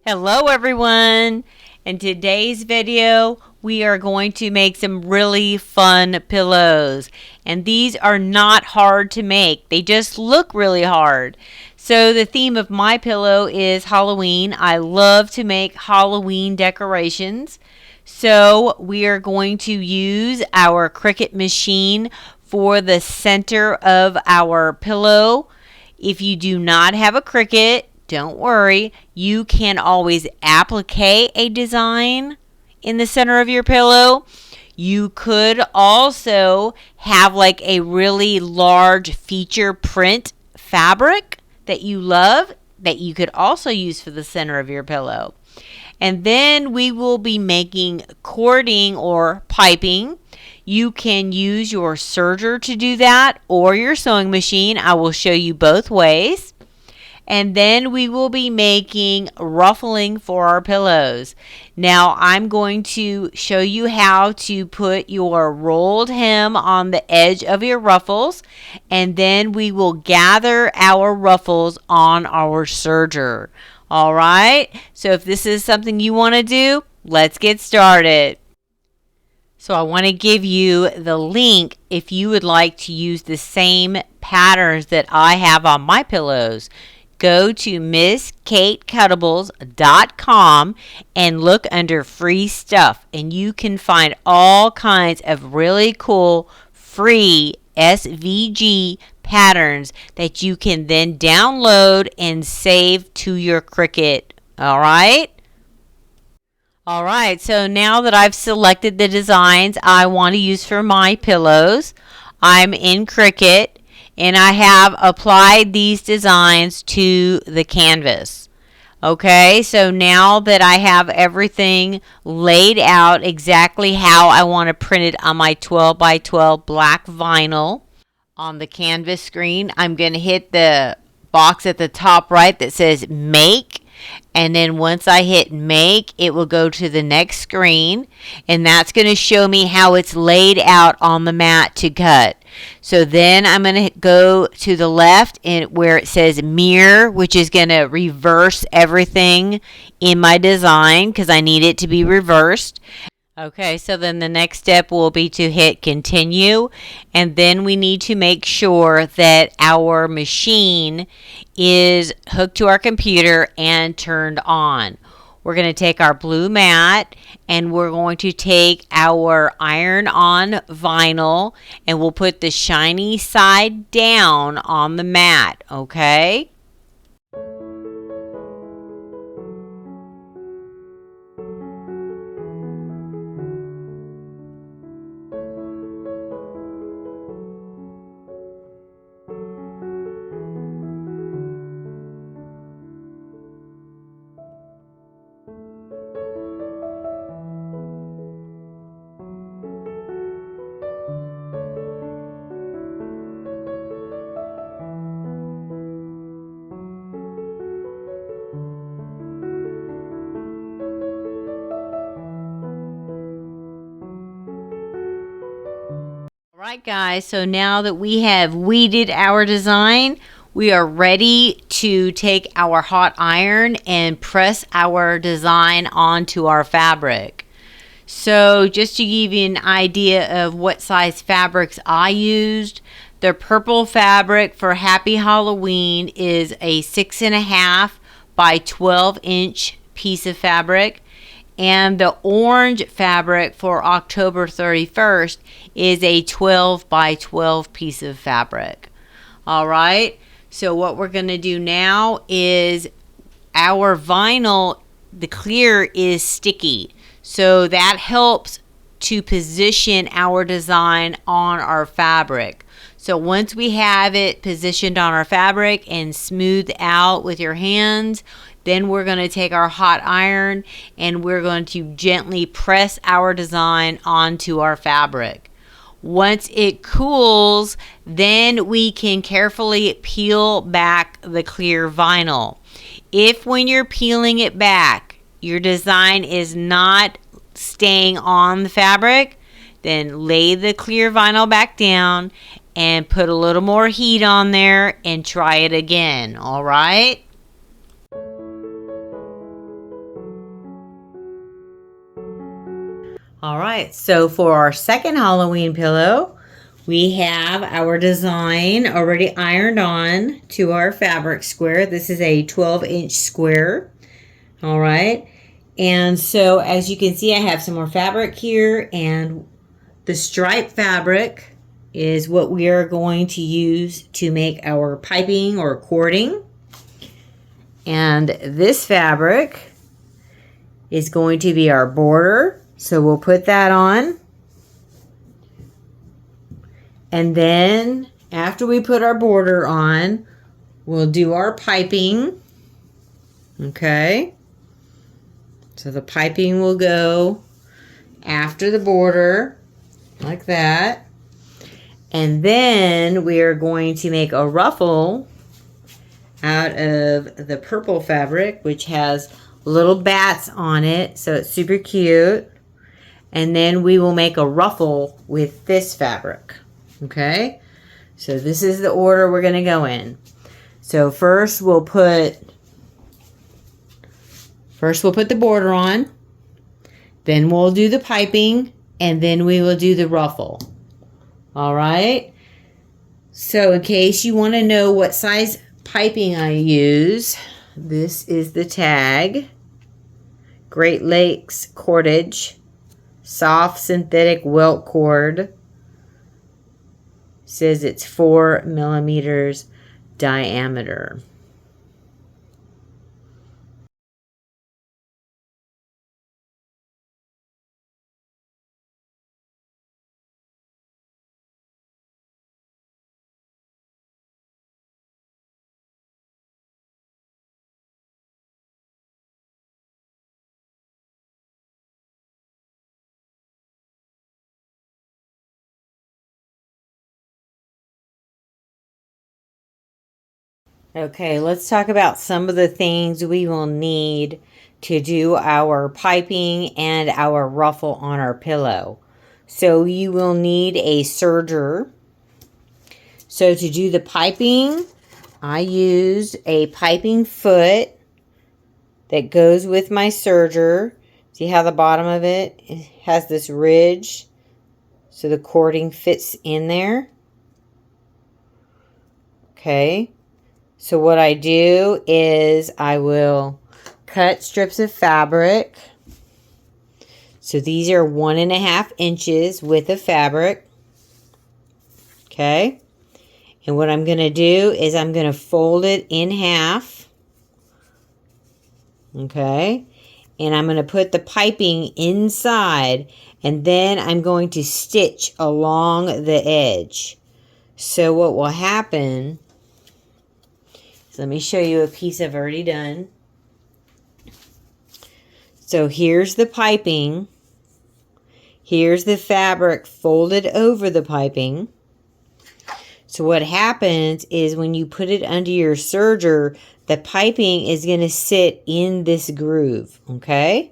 Hello everyone! In today's video we are going to make some really fun pillows, and these are not hard to make. They just look really hard. So the theme of my pillow is Halloween. I love to make Halloween decorations. So we are going to use our Cricut machine for the center of our pillow. If you do not have a Cricut, don't worry, you can always applique a design in the center of your pillow. You could also have like a really large feature print fabric that you love that you could also use for the center of your pillow. And then we will be making cording or piping. You can use your serger to do that or your sewing machine. I will show you both ways. And then we will be making ruffling for our pillows. Now I'm going to show you how to put your rolled hem on the edge of your ruffles, and then we will gather our ruffles on our serger. All right, so if this is something you want to do, let's get started. So I want to give you the link if you would like to use the same patterns that I have on my pillows. Go to MissKateCuttables.com and look under free stuff, and you can find all kinds of really cool free SVG patterns that you can then download and save to your Cricut. All right, so now that I've selected the designs I want to use for my pillows, I'm in Cricut and I have applied these designs to the canvas. Okay, so now that I have everything laid out exactly how I want to print it on my 12 by 12 black vinyl on the canvas screen, I'm going to hit the box at the top right that says make. And then once I hit make, it will go to the next screen, and that's going to show me how it's laid out on the mat to cut. So then I'm going to go to the left and where it says mirror, which is going to reverse everything in my design because I need it to be reversed. Okay, so then the next step will be to hit continue, and then we need to make sure that our machine is hooked to our computer and turned on. We're going to take our blue mat and we're going to take our iron-on vinyl and we'll put the shiny side down on the mat, okay? Alright guys, so now that we have weeded our design, we are ready to take our hot iron and press our design onto our fabric. So just to give you an idea of what size fabrics I used, the purple fabric for Happy Halloween is a 6.5 by 12 inch piece of fabric. And the orange fabric for October 31st is a 12 by 12 piece of fabric. All right, so what we're going to do now is our vinyl, the clear is sticky. So that helps to position our design on our fabric. So once we have it positioned on our fabric and smoothed out with your hands, then we're going to take our hot iron and we're going to gently press our design onto our fabric. Once it cools, then we can carefully peel back the clear vinyl. If when you're peeling it back, your design is not staying on the fabric, then lay the clear vinyl back down and put a little more heat on there and try it again, all right? All right, so for our second Halloween pillow, we have our design already ironed on to our fabric square. This is a 12-inch square. All right, and so as you can see, I have some more fabric here, and the stripe fabric is what we are going to use to make our piping or cording. And this fabric is going to be our border. So we'll put that on. And then after we put our border on, we'll do our piping. Okay. So the piping will go after the border, like that. And then we are going to make a ruffle out of the purple fabric, which has little bats on it, so it's super cute. And then we will make a ruffle with this fabric. Okay, so this is the order we're going to go in. So first we'll put the border on, then we'll do the piping, and then we will do the ruffle. All right, so in case you want to know what size piping I use, this is the tag. Great Lakes cordage, soft synthetic welt cord. Says it's 4 millimeters diameter. Okay, let's talk about some of the things we will need to do our piping and our ruffle on our pillow. So you will need a serger. So to do the piping, I used a piping foot that goes with my serger. See how the bottom of it has this ridge? So the cording fits in there. Okay. So what I do is I will cut strips of fabric. So these are 1.5 inches width of fabric. Okay. And what I'm going to do is I'm going to fold it in half. Okay. And I'm going to put the piping inside, and then I'm going to stitch along the edge. So what will happen, so let me show you a piece I've already done. So here's the piping. Here's the fabric folded over the piping. So what happens is when you put it under your serger, the piping is going to sit in this groove, okay?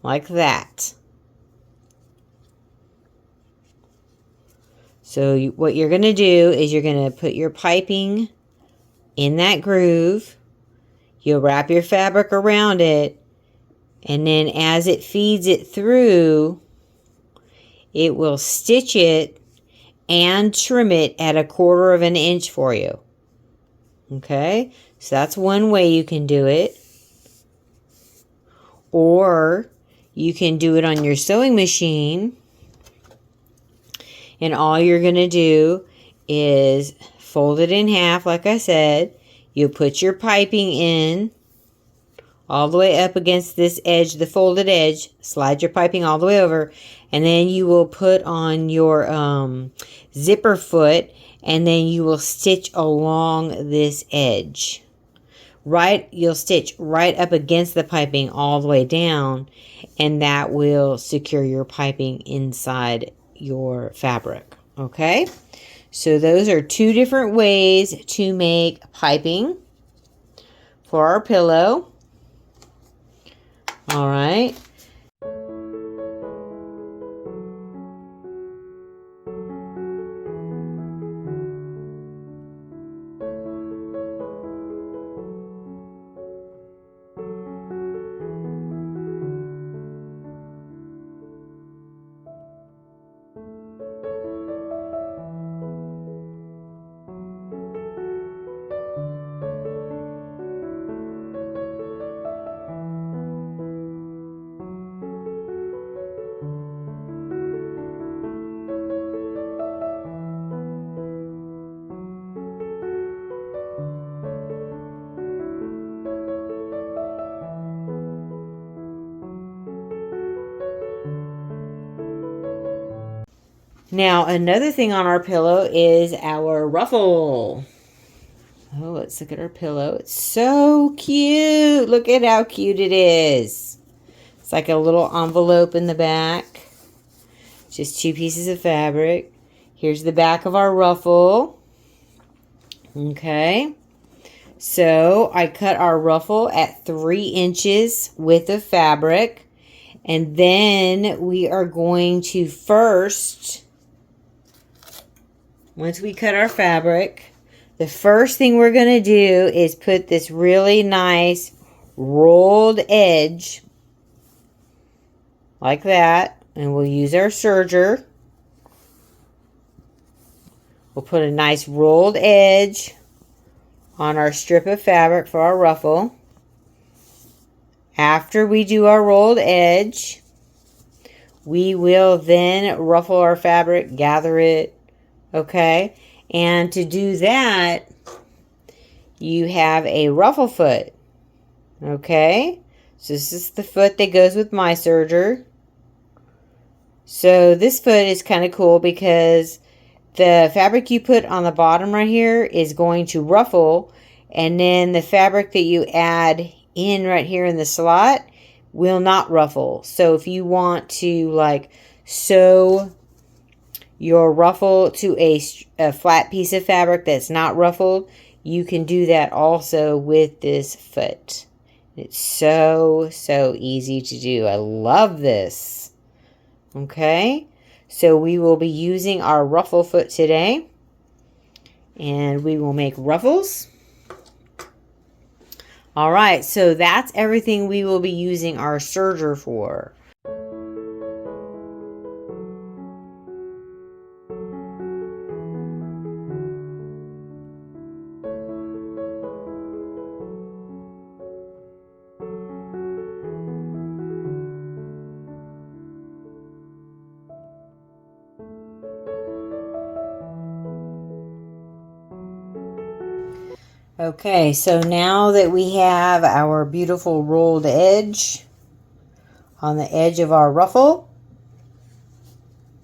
Like that. So what you're going to do is you're going to put your piping in that groove. You'll wrap your fabric around it, and then as it feeds it through, it will stitch it and trim it at 1/4 inch for you. Okay, so that's one way you can do it. Or you can do it on your sewing machine, and all you're going to do is fold it in half, like I said. You'll put your piping in all the way up against this edge, the folded edge. Slide your piping all the way over, and then you will put on your zipper foot, and then you will stitch along this edge. You'll stitch right up against the piping all the way down, and that will secure your piping inside your fabric. Okay, so those are 2 different ways to make piping for our pillow. All right. Now, another thing on our pillow is our ruffle. Oh, let's look at our pillow. It's so cute. Look at how cute it is. It's like a little envelope in the back. Just 2 pieces of fabric. Here's the back of our ruffle. Okay. So I cut our ruffle at 3 inches width of fabric. And then we are going to first, once we cut our fabric, the first thing we're going to do is put this really nice rolled edge like that. And we'll use our serger. We'll put a nice rolled edge on our strip of fabric for our ruffle. After we do our rolled edge, we will then ruffle our fabric, gather it, okay? And to do that, you have a ruffle foot, okay? So this is the foot that goes with my serger. So this foot is kind of cool because the fabric you put on the bottom right here is going to ruffle, and then the fabric that you add in right here in the slot will not ruffle. So if you want to like sew your ruffle to a flat piece of fabric that's not ruffled, you can do that also with this foot. It's so easy to do. I love this. Okay, so we will be using our ruffle foot today, and we will make ruffles. All right, so that's everything we will be using our serger for. Okay, so now that we have our beautiful rolled edge on the edge of our ruffle,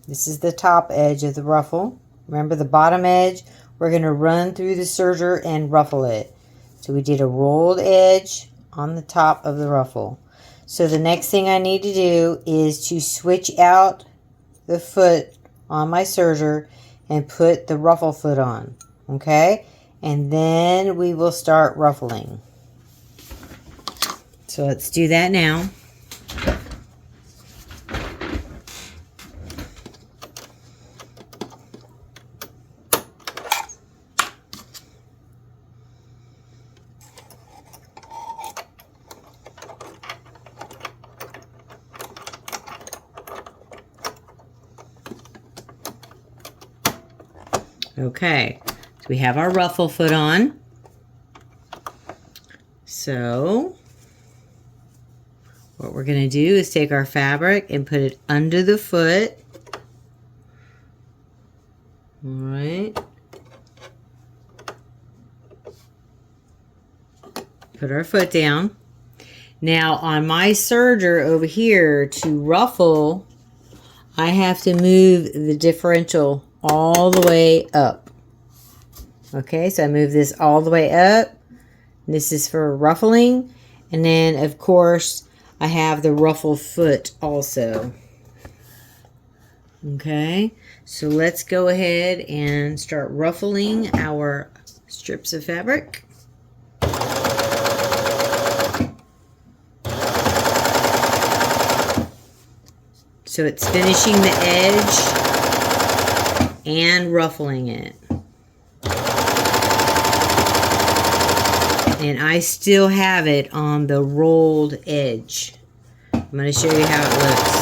this is the top edge of the ruffle. Remember the bottom edge, we're going to run through the serger and ruffle it. So we did a rolled edge on the top of the ruffle. So the next thing I need to do is to switch out the foot on my serger and put the ruffle foot on, okay? And then we will start ruffling. So let's do that now. Okay. We have our ruffle foot on. So what we're going to do is take our fabric and put it under the foot. All right. Put our foot down. Now on my serger over here to ruffle, I have to move the differential all the way up. Okay, so I move this all the way up. This is for ruffling. And then, of course, I have the ruffle foot also. Okay, so let's go ahead and start ruffling our strips of fabric. So it's finishing the edge and ruffling it. And I still have it on the rolled edge. I'm going to show you how it looks.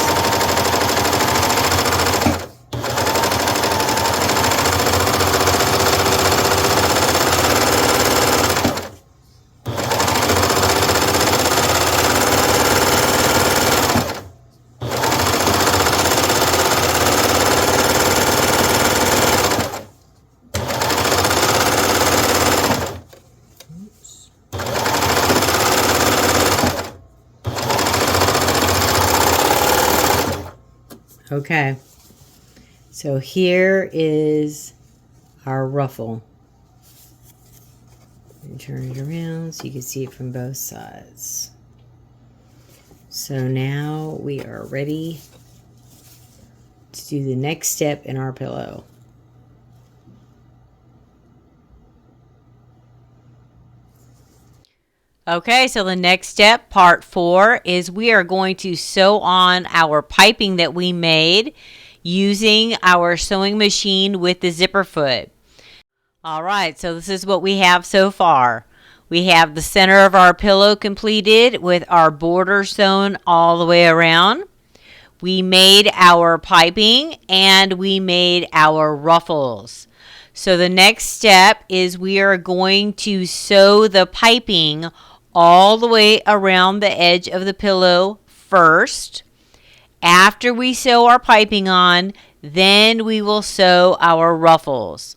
Okay, So here is our ruffle. And turn it around so you can see it from both sides. So now we are ready to do the next step in our pillow. Okay, so the next step, part 4, is we are going to sew on our piping that we made using our sewing machine with the zipper foot. All right, so this is what we have so far. We have the center of our pillow completed with our border sewn all the way around. We made our piping and we made our ruffles. So the next step is we are going to sew the piping all the way around the edge of the pillow first. After we sew our piping on, then we will sew our ruffles.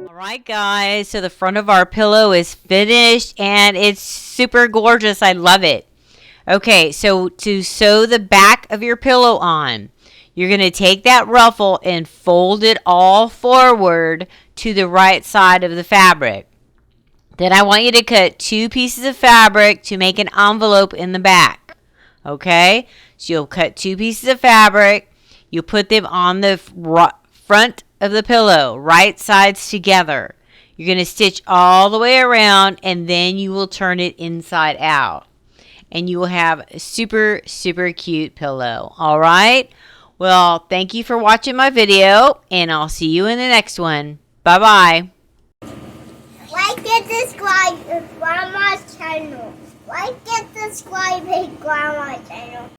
Alright guys, so the front of our pillow is finished and it's super gorgeous. I love it. Okay, so to sew the back of your pillow on, you're going to take that ruffle and fold it all forward to the right side of the fabric. Then I want you to cut 2 pieces of fabric to make an envelope in the back. Okay, so you'll cut 2 pieces of fabric, you put them on the front of the pillow, right sides together. You're going to stitch all the way around and then you will turn it inside out. And you will have a super, super cute pillow. All right? Well, thank you for watching my video and I'll see you in the next one. Bye-bye. Like and subscribe to Grandma's channel. Like and subscribe to Grandma's channel.